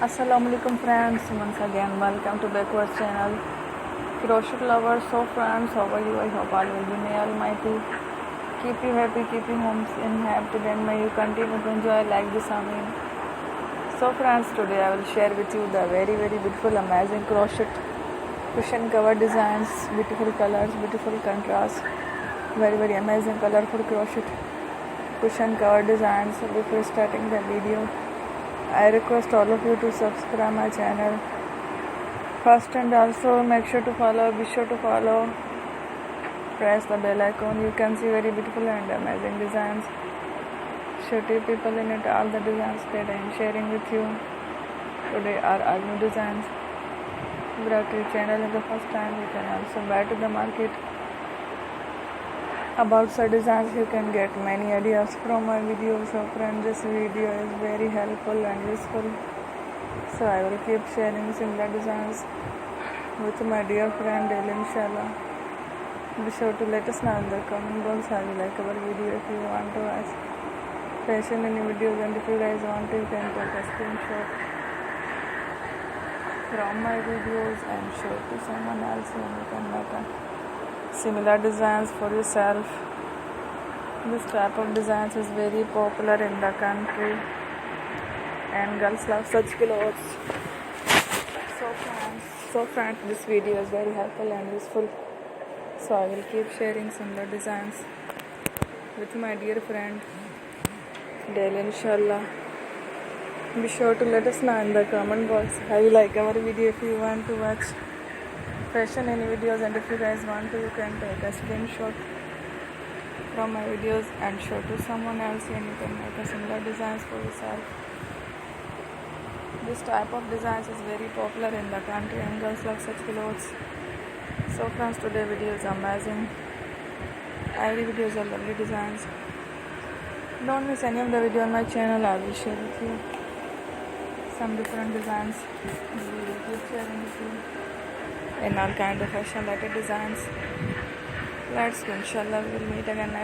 Assalamualaikum friends, once again welcome to backward channel crochet lovers. So friends, how are you? I hope all will be, may almighty keep you happy, keep you home in happy, and may you continue to enjoy like this. Amen. So friends, today I will share with you the very beautiful amazing crochet cushion cover designs, beautiful colors, beautiful contrast, very amazing colorful crochet cushion cover designs. So before starting the video, I request all of you to subscribe my channel first, and also make sure to follow, be sure to follow, press the bell icon. You can see very beautiful and amazing designs. Show to people in it all the designs that I am sharing with you today are all new designs. Brought to your channel in the first time, you can also buy to the market about such designs. You can get many ideas from my videos. So friends, this video is very helpful and useful, so I will keep sharing similar designs with my dear friend daily, inshallah. Be sure to let us know in the comment box how you like our video. If you want to watch fashion any videos, and if you guys want to, you can take a screenshot from my videos and show it to someone else, and you can make a similar designs for yourself. This type of designs is very popular in the country, and girls love such clothes. So friends, this video is very helpful and useful, so I will keep sharing similar designs with my dear friend daily, inshallah. Be sure to let us know in the comment box how you like our video. If you want to watch fashion any videos, and if you guys want to, you can take a screenshot from my videos and show to someone else, and you can make a similar designs for yourself. This type of designs is very popular in the country, and girls love such clothes. So friends, today video is amazing. Every video is a lovely designs. Don't miss any of the video on my channel. I will share with you some different designs. We will keep sharing with you in all kind of fashion related designs. Let's go, inshallah. We will meet again next